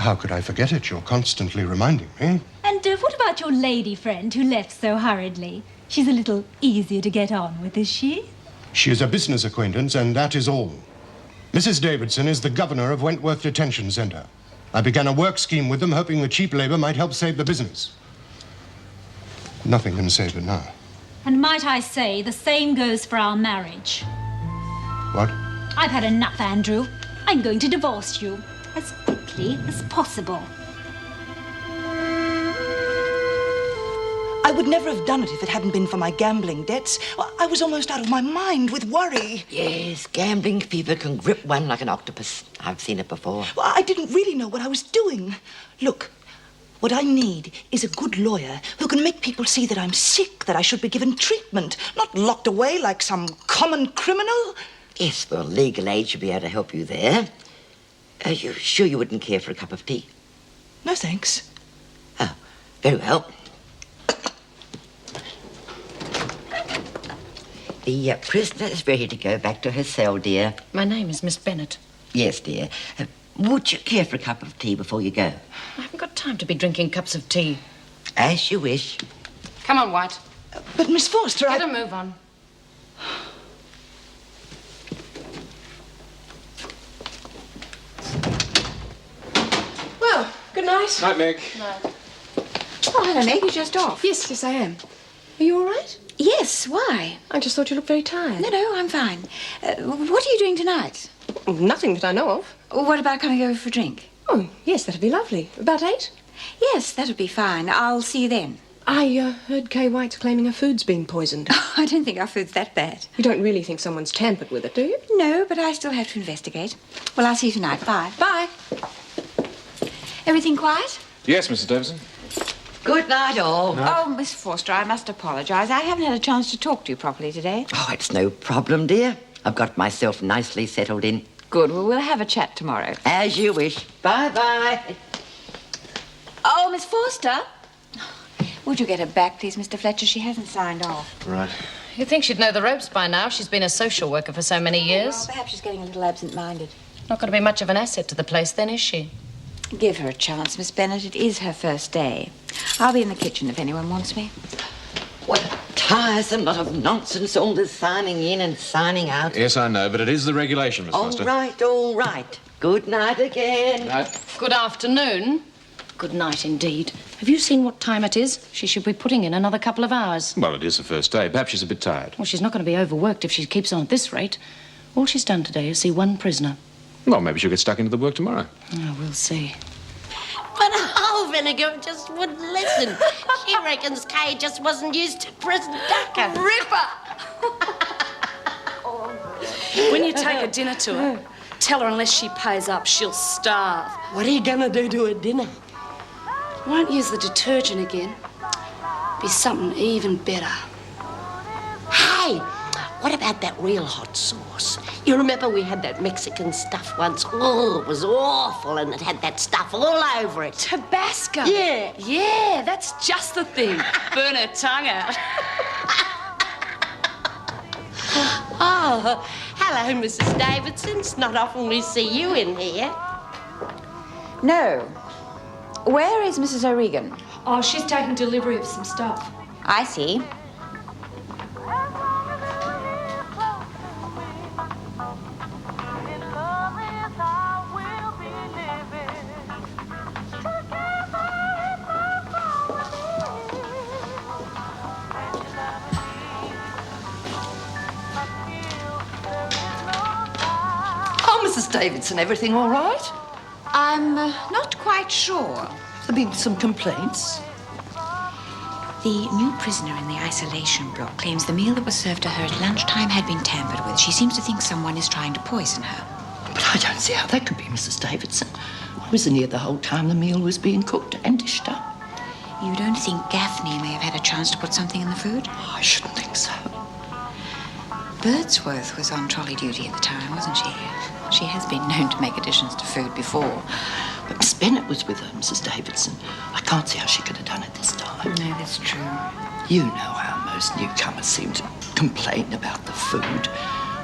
How could I forget it? You're constantly reminding me. And what about your lady friend who left so hurriedly? She's a little easier to get on with, is she? She is a business acquaintance, and that is all. Mrs. Davidson is the governor of Wentworth Detention Center. I began a work scheme with them, hoping the cheap labor might help save the business. Nothing can save it now. And might I say, the same goes for our marriage. What? I've had enough, Andrew. I'm going to divorce you as quickly as possible. I would never have done it if it hadn't been for my gambling debts. I was almost out of my mind with worry. Yes, gambling fever can grip one like an octopus. I've seen it before. Well, I didn't really know what I was doing. Look, what I need is a good lawyer who can make people see that I'm sick, that I should be given treatment, not locked away like some common criminal. Yes, well, legal aid should be able to help you there. Are you sure you wouldn't care for a cup of tea? No, thanks. Oh, very well. The prisoner is ready to go back to her cell, dear. My name is Miss Bennett. Yes, dear. Would you care for a cup of tea before you go? I haven't got time to be drinking cups of tea. As you wish. Come on, White. But, Miss Forster, Get a move on. Well, good night. Night, Meg. No. Oh, hello, Meg. You're just off. Yes, I am. Are you all right? Yes, why? I just thought you looked very tired. No, I'm fine. What are you doing tonight? Nothing that I know of. What about coming over for a drink? Oh, yes, that'd be lovely. About 8? Yes, that'd be fine. I'll see you then. I heard Kay White's claiming her food's been poisoned. I don't think our food's that bad. You don't really think someone's tampered with it, do you? No, but I still have to investigate. Well, I'll see you tonight. Bye. Bye. Everything quiet? Yes, Mrs. Davidson. Good night, all. Oh, Miss Forster, I must apologize. I haven't had a chance to talk to you properly today. Oh, it's no problem, dear. I've got myself nicely settled in. Good. Well, we'll have a chat tomorrow. As you wish. Bye-bye. Oh, Miss Forster. Would you get her back, please, Mr. Fletcher? She hasn't signed off. Right. You'd think she'd know the ropes by now. She's been a social worker for so many years. Well, perhaps she's getting a little absent-minded. Not going to be much of an asset to the place then, is she? Give her a chance, Miss Bennett. It is her first day. I'll be in the kitchen if anyone wants me. What a tiresome lot of nonsense, all this signing in and signing out. Yes, I know, but it is the regulation, Miss Foster. All right. Good night again. Night. Good afternoon. Good night, indeed. Have you seen what time it is? She should be putting in another couple of hours. Well, it is the first day. Perhaps she's a bit tired. Well, she's not going to be overworked if she keeps on at this rate. All she's done today is see one prisoner. Well, maybe she'll get stuck into the work tomorrow. Oh, we'll see. But old Vinegar just wouldn't listen. She reckons Kay just wasn't used to prison ducking. Ripper! When you take a dinner to her, tell her unless she pays up, she'll starve. What are you gonna do to her dinner? Won't use the detergent again. Be something even better. Hey, what about that real hot sauce? You remember we had that Mexican stuff once? Oh, it was awful, and it had that stuff all over it. Tabasco? Yeah. Yeah, that's just the thing. Burn her tongue out. Oh, hello, Mrs. Davidson. It's not often we see you in here. No. Where is Mrs. O'Regan? Oh, she's taking delivery of some stuff. I see. Mrs. Davidson, everything all right? I'm not quite sure. There been some complaints? The new prisoner in the isolation block claims the meal that was served to her at lunchtime had been tampered with. She seems to think someone is trying to poison her. But I don't see how that could be, Mrs. Davidson. I was in here the whole time the meal was being cooked and dished up. You don't think Gaffney may have had a chance to put something in the food? Oh, I shouldn't think so. Birdsworth was on trolley duty at the time, wasn't she? She has been known to make additions to food before. But Miss Bennett was with her, Mrs. Davidson. I can't see how she could have done it this time. No, that's true. You know how most newcomers seem to complain about the food.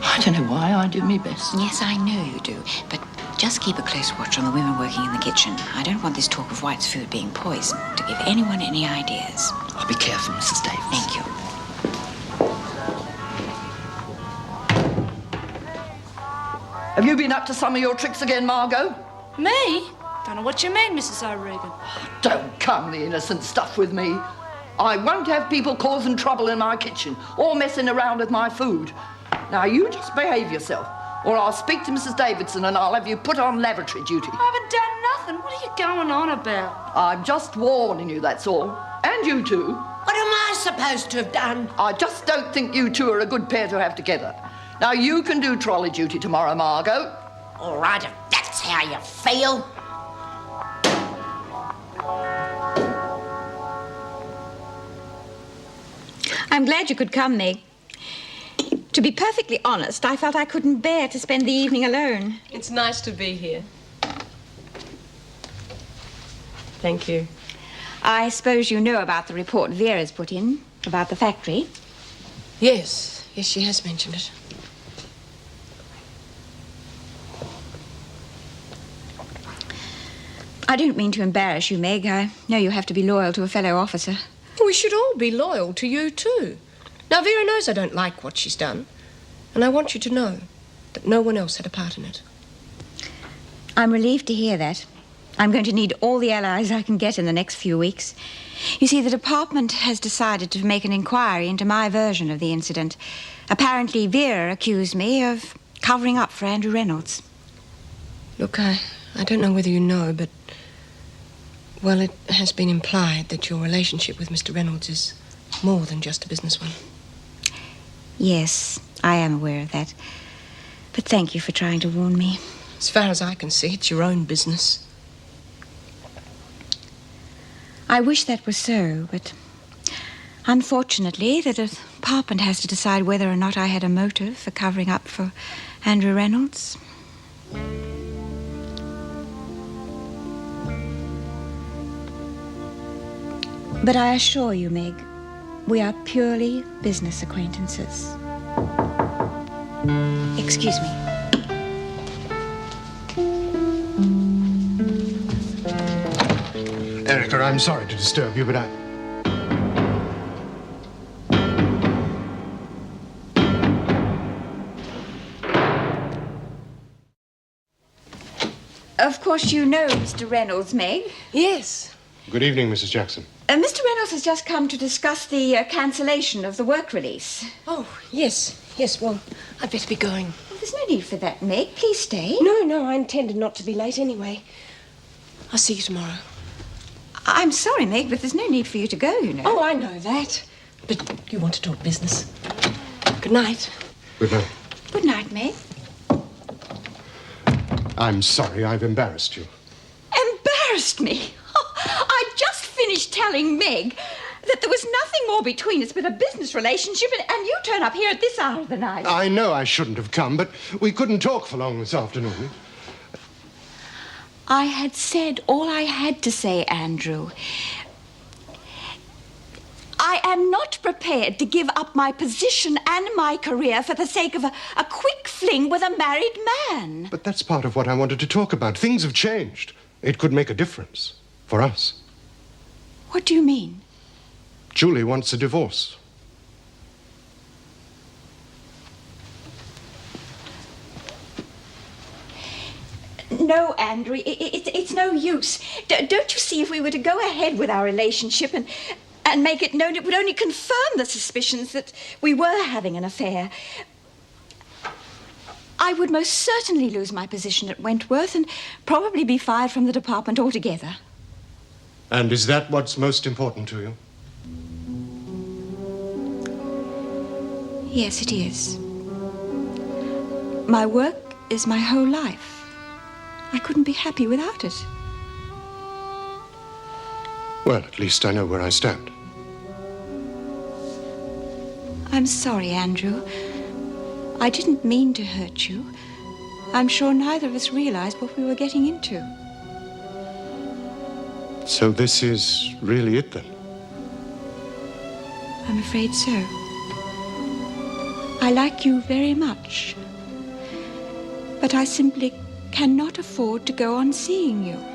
I don't know why. I do my best. Yes, I know you do. But Just keep a close watch on the women working in the kitchen. I don't want this talk of White's food being poisoned to give anyone any ideas. I'll be careful, Mrs. Davis. Thank you. Have you been up to some of your tricks again, Margot? Me? Don't know what you mean, Mrs. O'Regan. Don't come the innocent stuff with me. I won't have people causing trouble in my kitchen or messing around with my food. Now, you just behave yourself, or I'll speak to Mrs. Davidson and I'll have you put on lavatory duty. I haven't done nothing. What are you going on about? I'm just warning you, that's all. And you two. What am I supposed to have done? I just don't think you two are a good pair to have together. Now, you can do trolley duty tomorrow, Margot. All right, if that's how you feel. I'm glad you could come, Meg. To be perfectly honest, I felt I couldn't bear to spend the evening alone. It's nice to be here. Thank you. I suppose you know about the report Vera's put in about the factory. Yes, she has mentioned it. I don't mean to embarrass you, Meg. I know you have to be loyal to a fellow officer. We should all be loyal to you, too. Now, Vera knows I don't like what she's done, and I want you to know that no one else had a part in it. I'm relieved to hear that. I'm going to need all the allies I can get in the next few weeks. You see, the department has decided to make an inquiry into my version of the incident. Apparently, Vera accused me of covering up for Andrew Reynolds. Look, I don't know whether you know, but, well, it has been implied that your relationship with Mr. Reynolds is more than just a business one. Yes, I am aware of that. But thank you for trying to warn me. As far as I can see, it's your own business. I wish that was so, but unfortunately, the department has to decide whether or not I had a motive for covering up for Andrew Reynolds. But I assure you, Meg, we are purely business acquaintances. Excuse me. Erica, I'm sorry to disturb you, but Of course you know Mr. Reynolds, Meg. Yes. Good evening, Mrs. Jackson. Mr. Reynolds has just come to discuss the cancellation of the work release. Oh, yes. Well, I'd better be going. Well, there's no need for that, Meg. Please stay. No, I intended not to be late anyway. I'll see you tomorrow. I'm sorry, Meg, but there's no need for you to go, you know. Oh, I know that. But you want to talk business. Good night. Good night. Good night, Meg. I'm sorry I've embarrassed you. Embarrassed me? I just finished telling Meg that there was nothing more between us but a business relationship, and you turn up here at this hour of the night. I know I shouldn't have come, but we couldn't talk for long this afternoon. I had said all I had to say, Andrew. I am not prepared to give up my position and my career for the sake of a quick fling with a married man. But that's part of what I wanted to talk about. Things have changed. It could make a difference for us. What do you mean? Julie wants a divorce. No, Andrew, it's no use. Don't you see, if we were to go ahead with our relationship and make it known, it would only confirm the suspicions that we were having an affair. I would most certainly lose my position at Wentworth and probably be fired from the department altogether. And is that what's most important to you? Yes, it is. My work is my whole life. I couldn't be happy without it. Well, at least I know where I stand. I'm sorry, Andrew. I didn't mean to hurt you. I'm sure neither of us realized what we were getting into. So this is really it, then? I'm afraid so. I like you very much. But I simply cannot afford to go on seeing you.